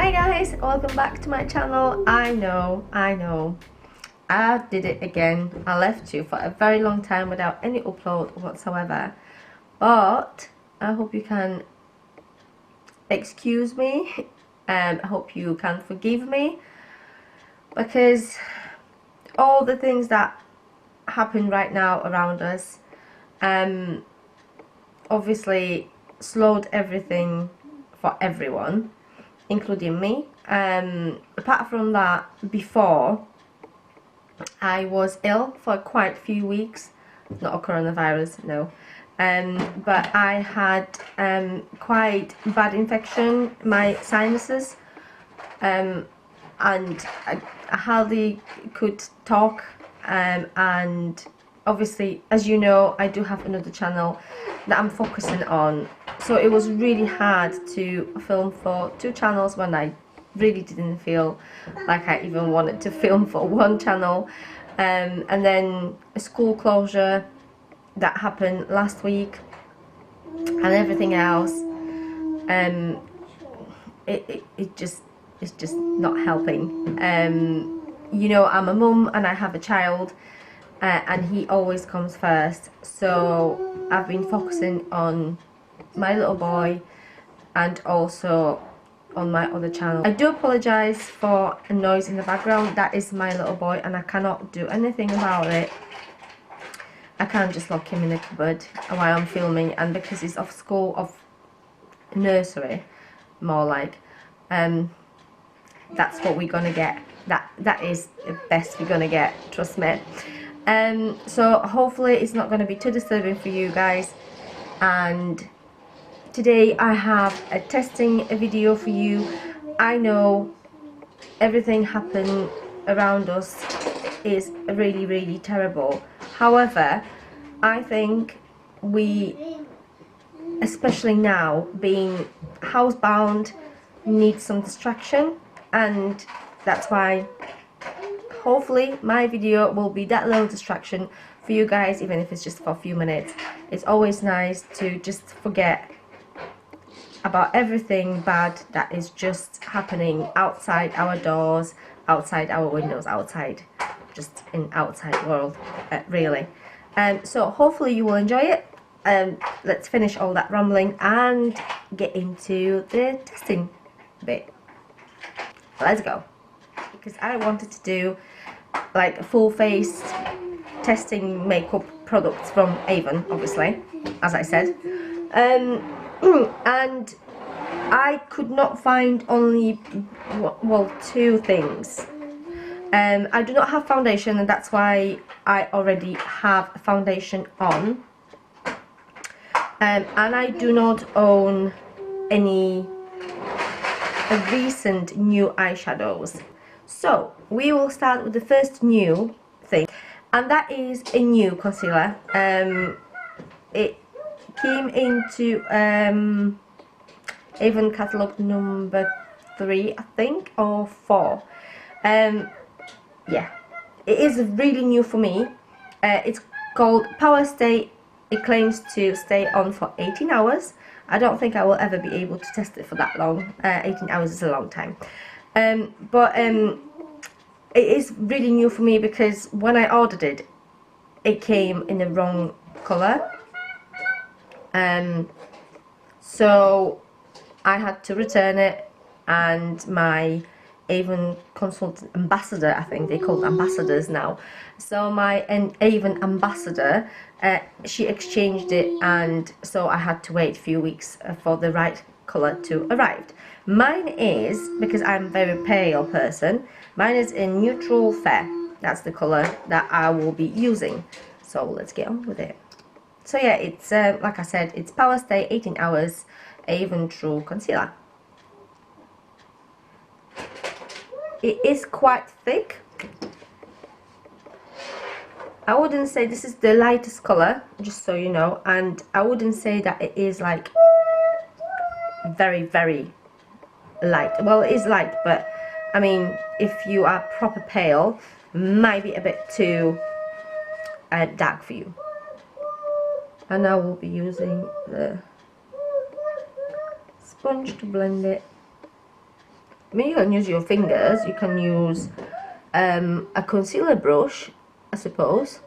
Hi guys, welcome back to my channel. I know, I did it again. I left you for a very long time without any upload whatsoever, but I hope you can excuse me and I hope you can forgive me, because all the things that happen right now around us obviously slowed everything for everyone, including me. Apart from that, before I was ill for quite a few weeks, not a coronavirus, no, but I had quite bad infection in my sinuses, and I hardly could talk, and obviously, as you know, I do have another channel that I'm focusing on, so it was really hard to film for two channels when I really didn't feel like I even wanted to film for one channel. And then a school closure that happened last week and everything else, it's just not helping. You know, I'm a mum and I have a child, and he always comes first, so I've been focusing on my little boy and also on my other channel. I do apologise for a noise in the background. That is my little boy and I cannot do anything about it. I can't just lock him in the cupboard while I'm filming, and because he's off school, off nursery more like, that's what we're gonna get. That is the best we're gonna get, trust me. So hopefully it's not going to be too disturbing for you guys, and today I have a testing video for you. I know everything happening around us is really terrible, however I think we, especially now being housebound, need some distraction, and that's why hopefully my video will be that little distraction for you guys, even if it's just for a few minutes. It's always nice to just forget about everything bad that is just happening outside our doors, outside our windows, outside, just in outside world, really. So hopefully you will enjoy it. Let's finish all that rambling and get into the testing bit. Let's go. Because I wanted to do like a full face testing makeup products from AVON, obviously, as I said, and I could not find only, well, two things. I do not have foundation, and that's why I already have foundation on, and I do not own any recent new eyeshadows. So we will start with the first new thing, and that is a new concealer. It came into AVON catalogue number 3, I think, or 4. Yeah, it is really new for me. It's called Power Stay. It claims to stay on for 18 hours. I don't think I will ever be able to test it for that long. 18 hours is a long time. But it is really new for me because when I ordered it, it came in the wrong colour. So I had to return it, and my AVON consultant ambassador, I think they call ambassadors now, so my AVON ambassador, she exchanged it, and so I had to wait a few weeks for the right colour to arrive. Mine is, because I'm a very pale person, mine is in neutral fair. That's the colour that I will be using, so let's get on with it. So yeah, it's like I said, it's Power Stay 18 hours AVON True Concealer. It is quite thick. I wouldn't say this is the lightest colour, just so you know, and I wouldn't say that it is like very light. Well, it is light, but I mean, if you are proper pale, might be a bit too dark for you. And I will be using the sponge to blend it mean, you can use your fingers, you can use a concealer brush, I suppose.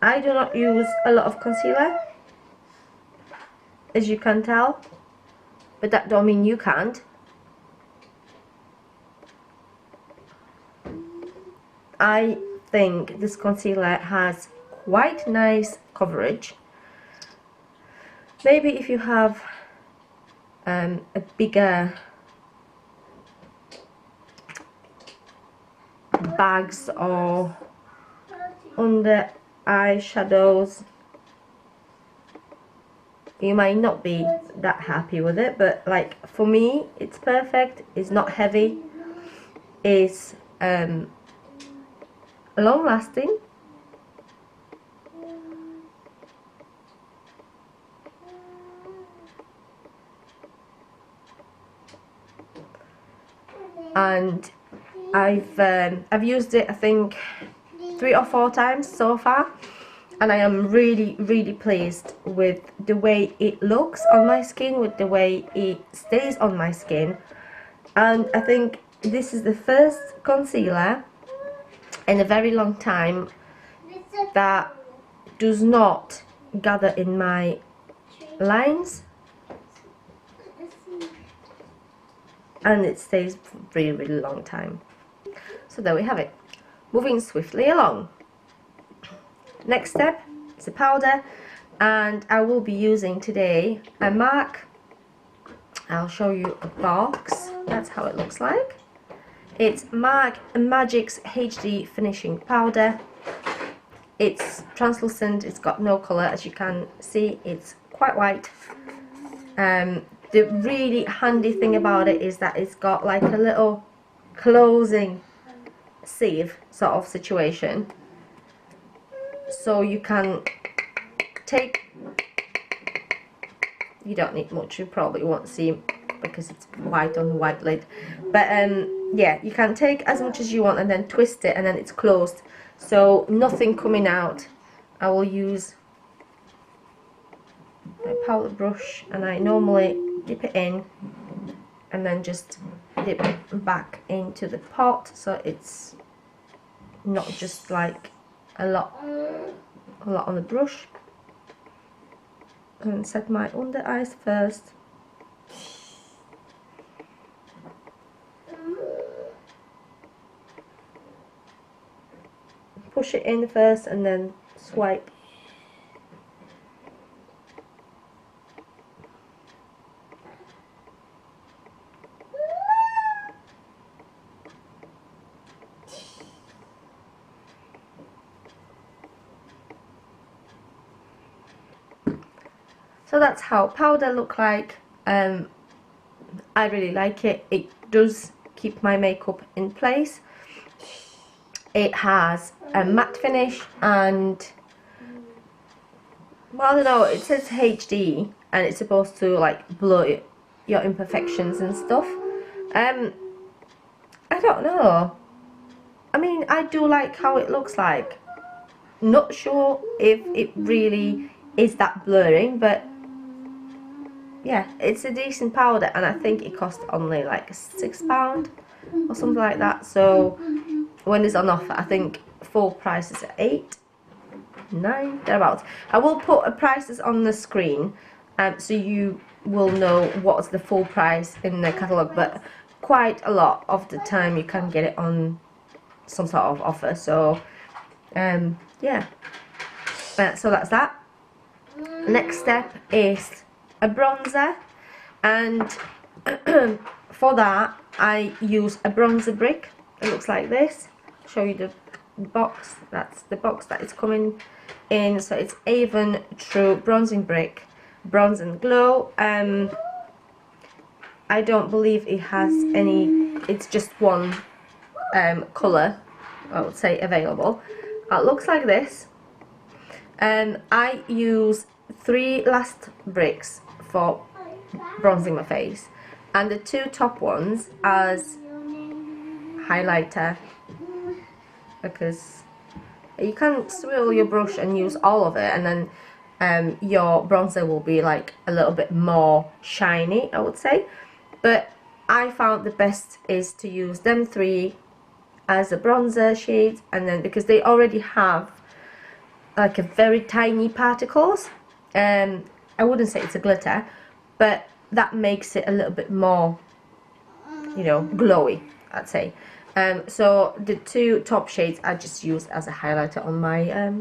I do not use a lot of concealer, as you can tell, but that don't mean you can't. I think this concealer has quite nice coverage. Maybe if you have a bigger bags or under eyeshadows, you might not be that happy with it, but like for me it's perfect. It's not heavy, it's long lasting, and I've used it I think 3 or 4 times so far, and I am really pleased with the way it looks on my skin, with the way it stays on my skin. And I think this is the first concealer in a very long time that does not gather in my lines, and it stays for a really long time. So there we have it. Moving swiftly along. Next step is the powder, and I will be using today a MAC. I'll show you a box. That's how it looks like. It's MAC Magic's HD Finishing Powder. It's translucent, it's got no colour, as you can see, it's quite white. The really handy thing about it is that it's got like a little closing sieve sort of situation, so you can take, you don't need much, you probably won't see because it's white on the white lid, but yeah, you can take as much as you want and then twist it and then it's closed, so nothing coming out. I will use my powder brush and I normally dip it in and then just dip it back into the pot, so it's not just like a lot on the brush. And set my under eyes first. Push it in first and then swipe. So that's how powder look like. I really like it. It does keep my makeup in place. It has a matte finish and, well, I don't know, it says HD and it's supposed to like blur your imperfections and stuff. I don't know. I mean, I do like how it looks like. Not sure if it really is that blurring, but yeah, it's a decent powder, and I think it cost only like £6 or something like that. So when it's on offer, I think full price is at £8, £9, thereabouts. I will put prices on the screen, so you will know what's the full price in the catalogue. But quite a lot of the time you can get it on some sort of offer. So yeah, so that's that. Next step is a bronzer, and for that I use a bronzer brick. It looks like this. I'll show you the box. That's the box that it's coming in. So it's AVON True Bronzing Brick, Bronze and Glow. I don't believe it has any, it's just one colour, I would say, available. It looks like this. I use 3 last bricks for bronzing my face, and the 2 top ones as highlighter, because you can swirl your brush and use all of it, and then your bronzer will be like a little bit more shiny, I would say. But I found the best is to use them three as a bronzer shade, and then because they already have like a very tiny particles, I wouldn't say it's a glitter, but that makes it a little bit more, you know, glowy, I'd say. So the two top shades I just used as a highlighter on my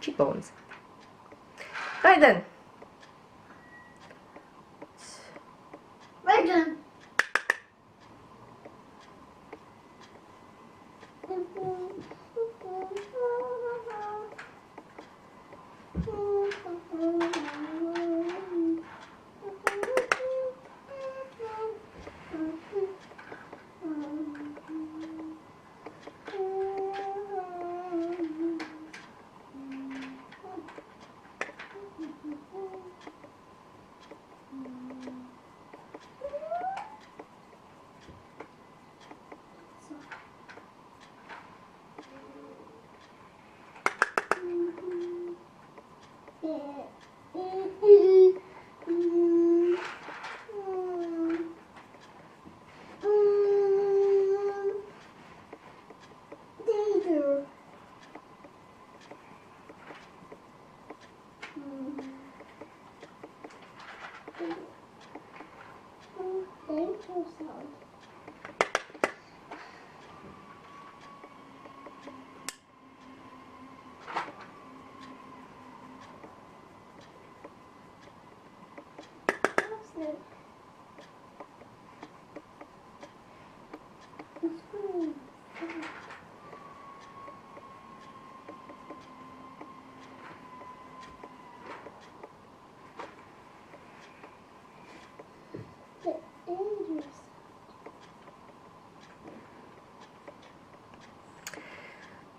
cheekbones. Right then. Right then.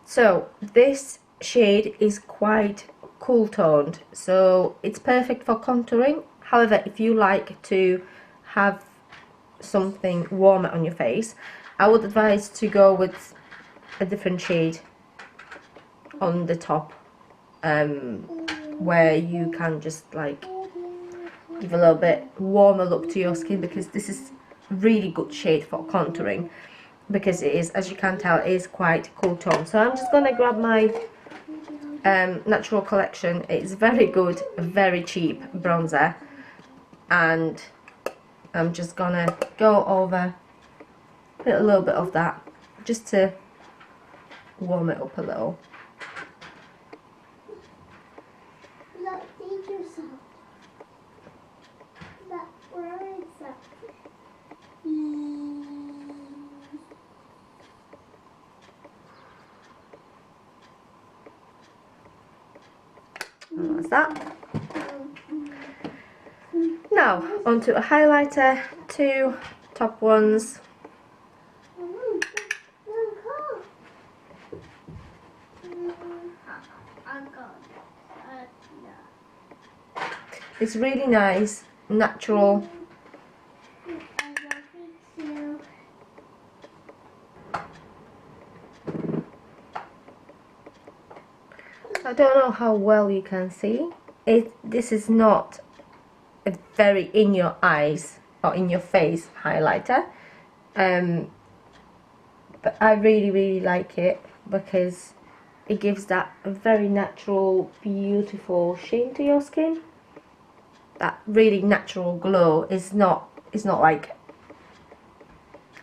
So this shade is quite cool toned, so it's perfect for contouring. However, if you like to have something warmer on your face, I would advise to go with a different shade on the top, where you can just like give a little bit warmer look to your skin, because this is really good shade for contouring, because it is, as you can tell, it is quite cool tone. So I'm just gonna grab my Natural Collection. It's very good, very cheap bronzer, and I'm just gonna go over, put a little bit of that just to warm it up a little. And that's that. Now onto a highlighter, two top ones. It's really nice, natural. I don't know how well you can see it. This is not a very in your eyes or in your face highlighter, but I really like it because it gives that very natural, beautiful sheen to your skin. That really natural glow is not like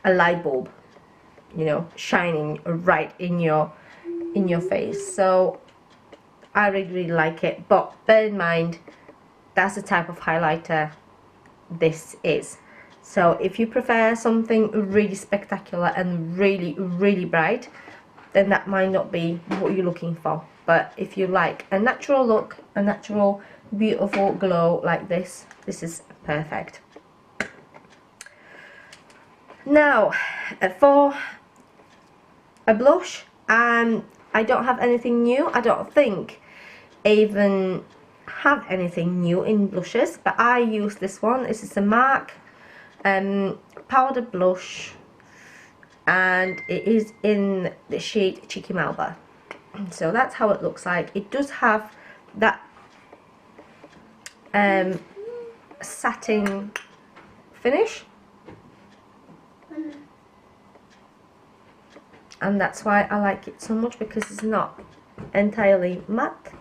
a light bulb, you know, shining right in your face. So I really like it, but bear in mind that's the type of highlighter this is. So if you prefer something really spectacular and really bright, then that might not be what you're looking for. But if you like a natural look, a natural beautiful glow like this, this is perfect. Now for a blush, I don't have anything new. I don't think AVON have anything new in blushes, but I use this one. This is a MAC powder blush, and it is in the shade Cheeky Malva. So that's how it looks like. It does have that satin finish, and that's why I like it so much, because it's not entirely matte.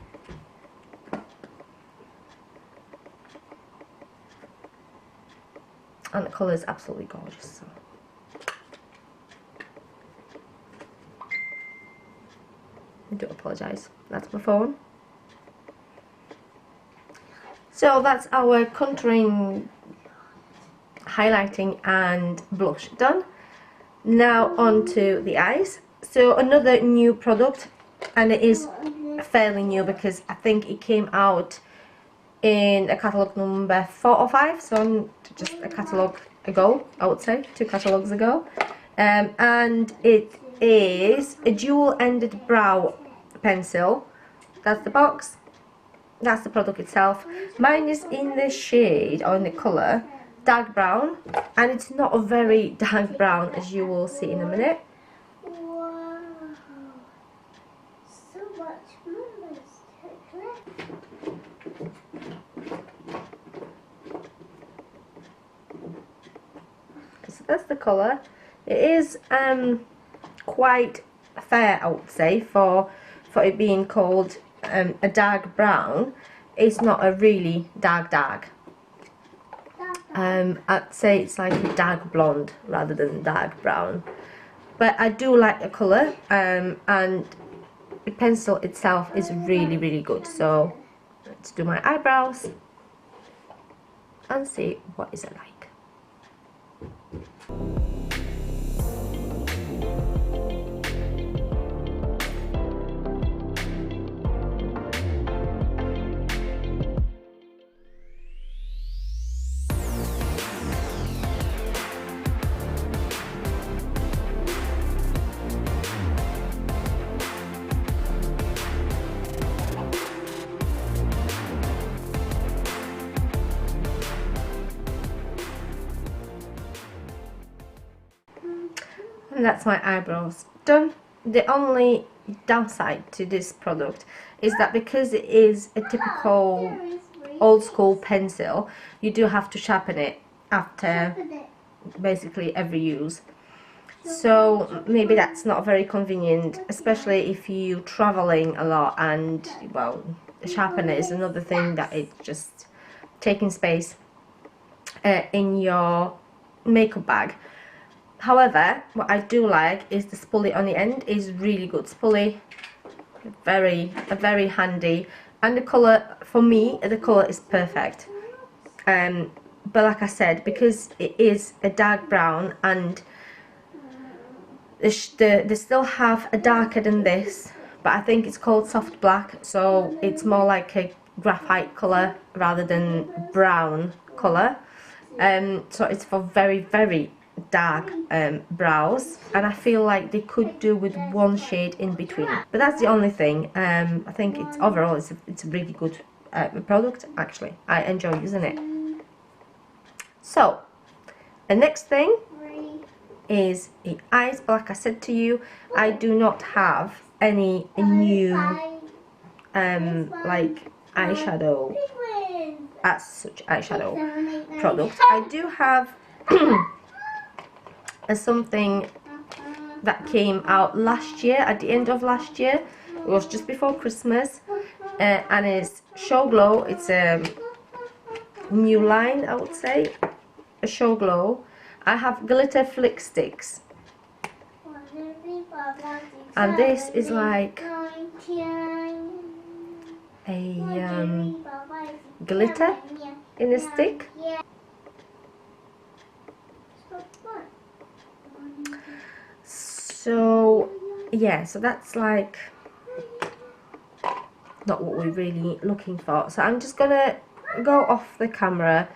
And the colour is absolutely gorgeous. So. I do apologise, that's my phone. So that's our contouring, highlighting and blush done. Now on to the eyes. So another new product, and it is fairly new because I think it came out in a catalogue number 4 or 5, so just a catalogue ago, I would say, 2 catalogues ago. And it is a dual-ended brow pencil. That's the box, that's the product itself. Mine is in the shade, or in the colour, dark brown, and it's not a very dark brown, as you will see in a minute. Wow, so much numbers. So that's the colour. It is quite fair, I would say, for it being called a dark brown. It's not a really dark. I'd say it's like a dark blonde rather than dark brown. But I do like the colour, and the pencil itself is really good. So let's do my eyebrows and see what is it like. And that's my eyebrows done. The only downside to this product is that because it is a typical old school pencil, you do have to sharpen it after basically every use. So maybe that's not very convenient, especially if you're traveling a lot, and well, the sharpener is another thing that it's just taking space in your makeup bag. However, what I do like is the spoolie on the end is really good. Spoolie, very handy, and the colour, for me, the colour is perfect. But like I said, because it is a dark brown, and they still have a darker than this, but I think it's called soft black, so it's more like a graphite colour rather than brown colour. So it's for very dark brows, and I feel like they could do with one shade in between, but that's the only thing. I think it's overall it's a really good product. Actually, I enjoy using it. So the next thing is the eyes. But like I said to you, I do not have any new like eyeshadow as such eyeshadow product. I do have something that came out last year, at the end of last year. It was just before Christmas, and it's Show Glow. It's a new line, I would say, a Show Glow. I have glitter flick sticks, and this is like a glitter in a stick. So yeah, so that's like not what we're really looking for. So I'm just gonna go off the camera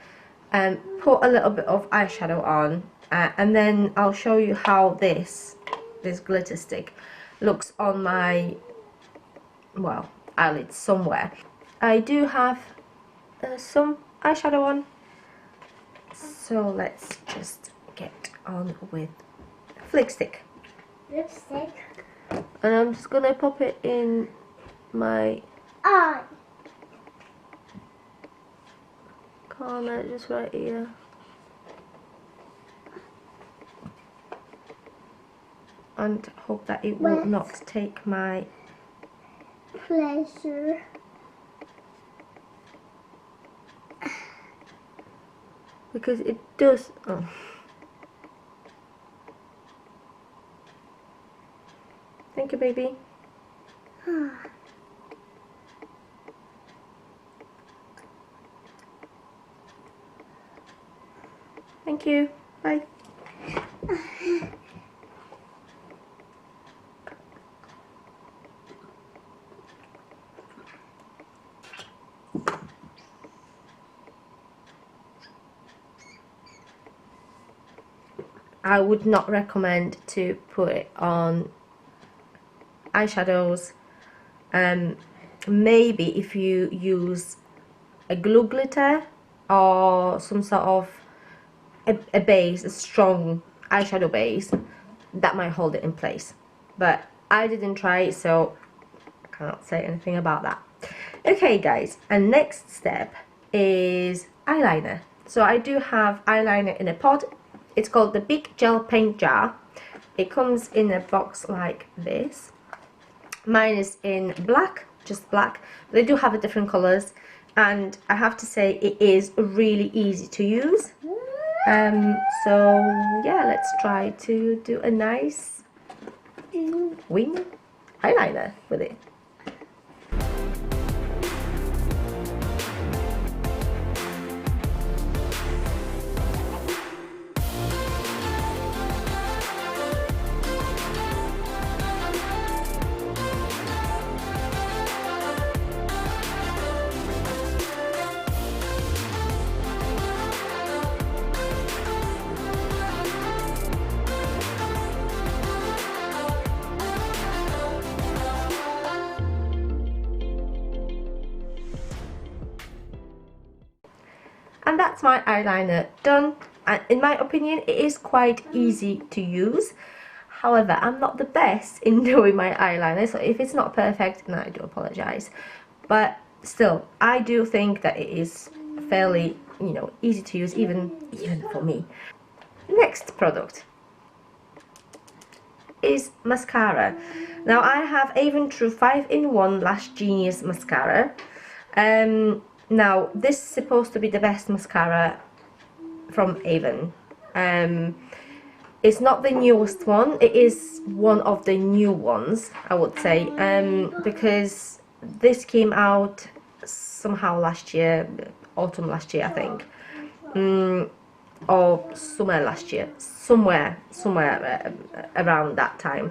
and put a little bit of eyeshadow on, and then I'll show you how this glitter stick looks on my, well, eyelids somewhere. I do have some eyeshadow on, so let's just get on with flick stick. Lipstick. And I'm just gonna pop it in my eye. corner, just right here. And hope that it will not take my pleasure. because it does. Oh. Thank you, baby. Thank you. Bye. I would not recommend to put it on eyeshadows. Maybe if you use a glue glitter or some sort of a base, a strong eyeshadow base, that might hold it in place. But I didn't try it, so I cannot say anything about that. Okay guys, and next step is eyeliner. So I do have eyeliner in a pod. It's called the Big Gel Paint Jar. It comes in a box like this. Mine is in black, just black. They do have different colours, and I have to say it is really easy to use. So yeah, let's try to do a nice wing eyeliner with it. And that's my eyeliner done. And in my opinion, it is quite easy to use. However, I'm not the best in doing my eyeliner, so if it's not perfect, then I do apologize. But still, I do think that it is fairly, you know, easy to use, even for me. Next product is mascara. Now I have AVON True 5-in-1 Lash Genius mascara. Now this is supposed to be the best mascara from AVON. It's not the newest one, it is one of the new ones, I would say, because this came out somehow last year, autumn last year I think, or summer last year, somewhere around that time.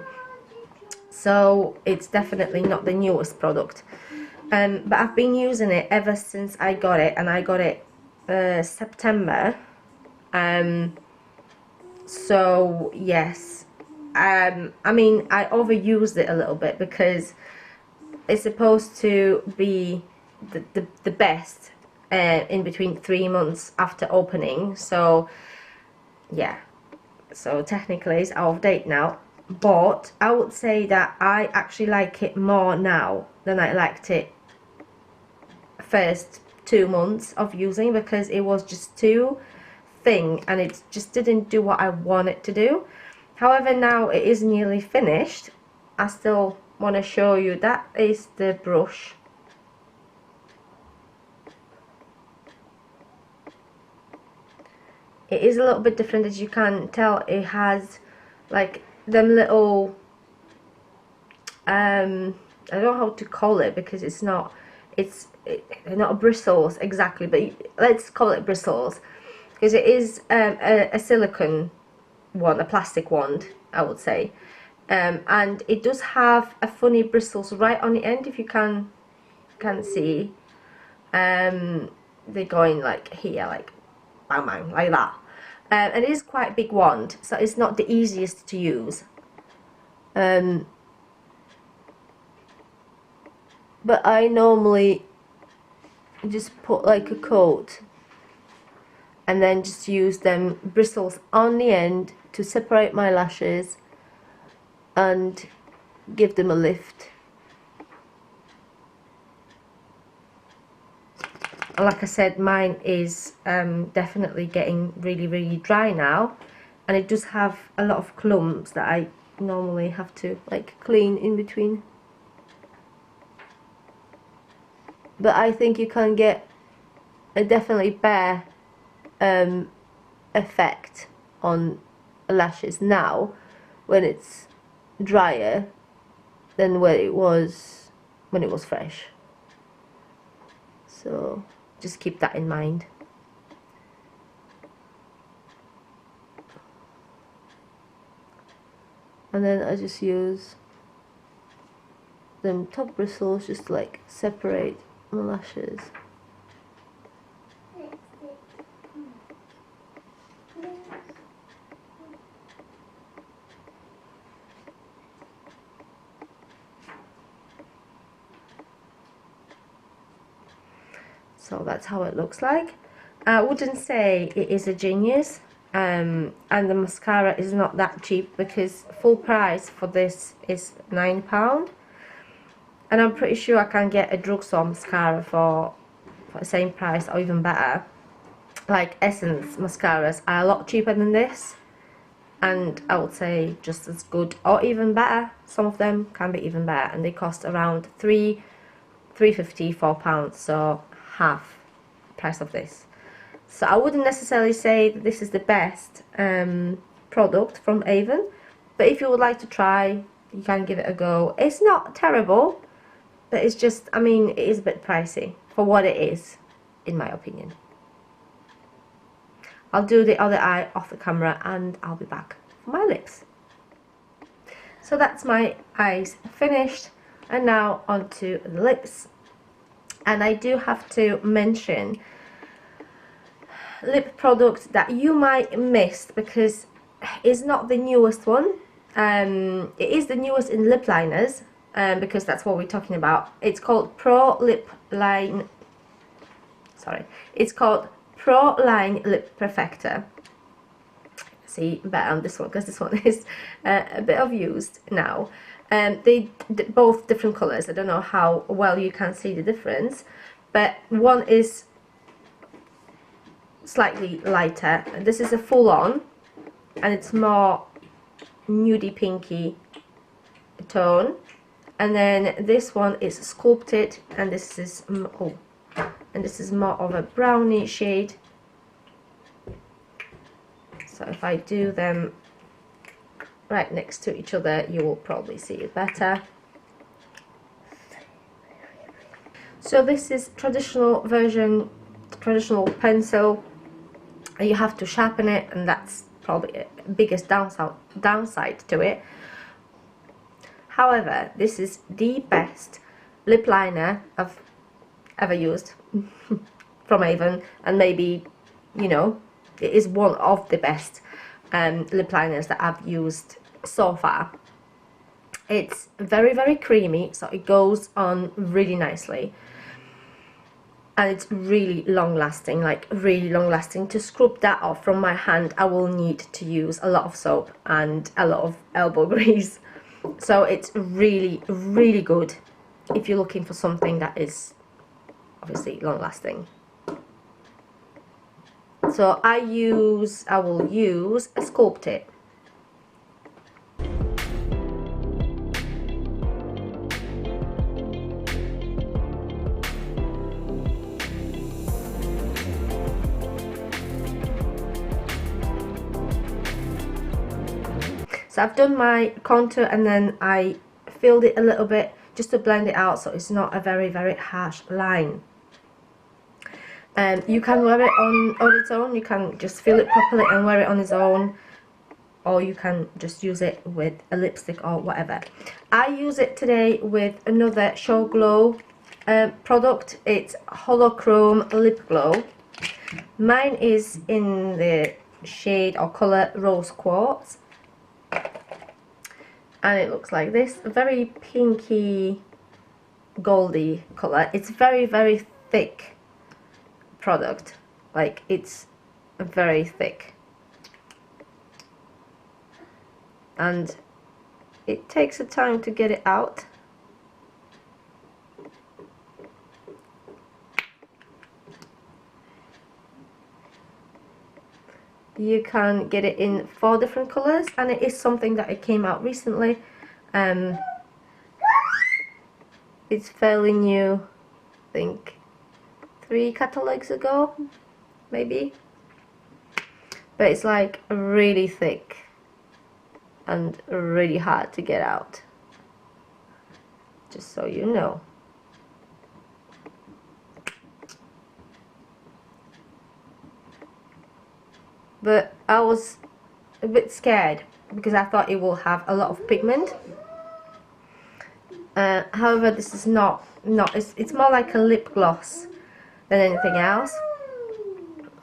So it's definitely not the newest product, but I've been using it ever since I got it, and I got it September. So yes, I mean, I overused it a little bit because it's supposed to be the best in between 3 months after opening. So yeah, so technically it's out of date now, but I would say that I actually like it more now than I liked it first 2 months of using, because it was just too thin and it just didn't do what I want it to do. However, now it is nearly finished. I still want to show you. That is the brush. It is a little bit different, as you can tell. It has like them little I don't know how to call it, because it's not not bristles exactly, but let's call it bristles, because it is a silicone one, a plastic wand, I would say, and it does have a funny bristles right on the end, if you can see. They're going like here, like bang bang, like that, and it is quite a big wand, so it's not the easiest to use. But I normally just put like a coat and then just use them bristles on the end to separate my lashes and give them a lift. like I said, mine is definitely getting really dry now, and it does have a lot of clumps that I normally have to like clean in between. But I think you can get a definitely better effect on lashes now when it's drier than when it was fresh. So just keep that in mind. And then I just use them top bristles just to like separate my lashes. So that's how it looks like. I wouldn't say it is a genius, and the mascara is not that cheap, because full price for this is £9, and I'm pretty sure I can get a drugstore mascara for the same price or even better. Like Essence mascaras are a lot cheaper than this, and I would say just as good or even better. Some of them can be even better, and they cost around £3.50, £4, so half price of this. So I wouldn't necessarily say that this is the best product from AVON, but if you would like to try, you can give it a go. It's not terrible, but it's just, I mean, it is a bit pricey for what it is, in my opinion. I'll do the other eye off the camera and I'll be back for my lips. So that's my eyes finished, and now onto the lips. And I do have to mention lip product that you might miss, because it's not the newest one. It is the newest in lip liners, because that's what we're talking about. It's called it's called Pro Line Lip Perfector. See better on this one, because this one is a bit of used now. They both different colors. I don't know how well you can see the difference, but one is slightly lighter. This is a full on, and it's more nudie pinky tone, and then this one is sculpted, and this is more of a brownie shade. So if I do them right next to each other, you will probably see it better. So this is traditional version, traditional pencil. You have to sharpen it, and that's probably the biggest downside to it. However, this is the best lip liner I've ever used from AVON, and maybe, you know, it is one of the best lip liners that I've used so far. It's very creamy, so it goes on really nicely, and it's really long lasting, like really long lasting. To scrub that off from my hand, I will need to use a lot of soap and a lot of elbow grease. So it's really good if you're looking for something that is obviously long lasting. So I will use a Sculpt It. So I've done my contour, and then I filled it a little bit just to blend it out, so it's not a very harsh line. You can wear it on its own. You can just fill it properly and wear it on its own, or you can just use it with a lipstick or whatever. I use it today with another Show Glow product. It's Holochrome Lip Glow. Mine is in the shade or colour Rose Quartz, and it looks like this, a very pinky goldy colour. It's very thick product, like it's very thick, and it takes a time to get it out. you can get it in 4 different colours, and it is something that it came out recently. It's fairly new, I think 3 catalogues ago, maybe. But it's like really thick and really hard to get out, just so you know. But I was a bit scared because I thought it will have a lot of pigment. However, this is not it's more like a lip gloss than anything else.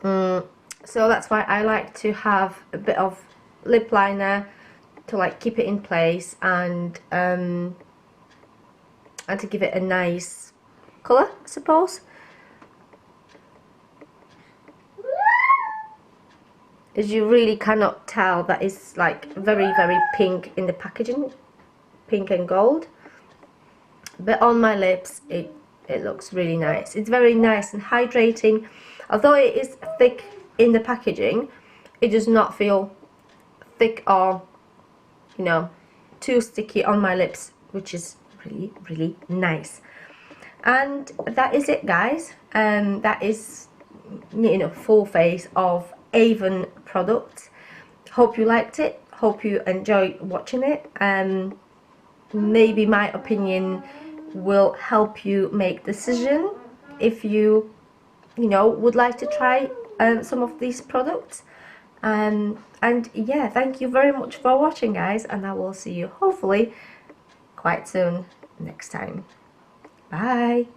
So that's why I like to have a bit of lip liner to like keep it in place, and to give it a nice colour, I suppose. As you really cannot tell that it's like very pink in the packaging, pink and gold. But on my lips it looks really nice. It's very nice and hydrating. Although it is thick in the packaging, it does not feel thick or, you know, too sticky on my lips, which is really nice. And that is it, guys. That is, you know, full face of AVON products. Hope you liked it. Hope you enjoyed watching it. Maybe my opinion will help you make decision if you know, would like to try some of these products. And yeah, thank you very much for watching, guys, and I will see you hopefully quite soon next time. Bye.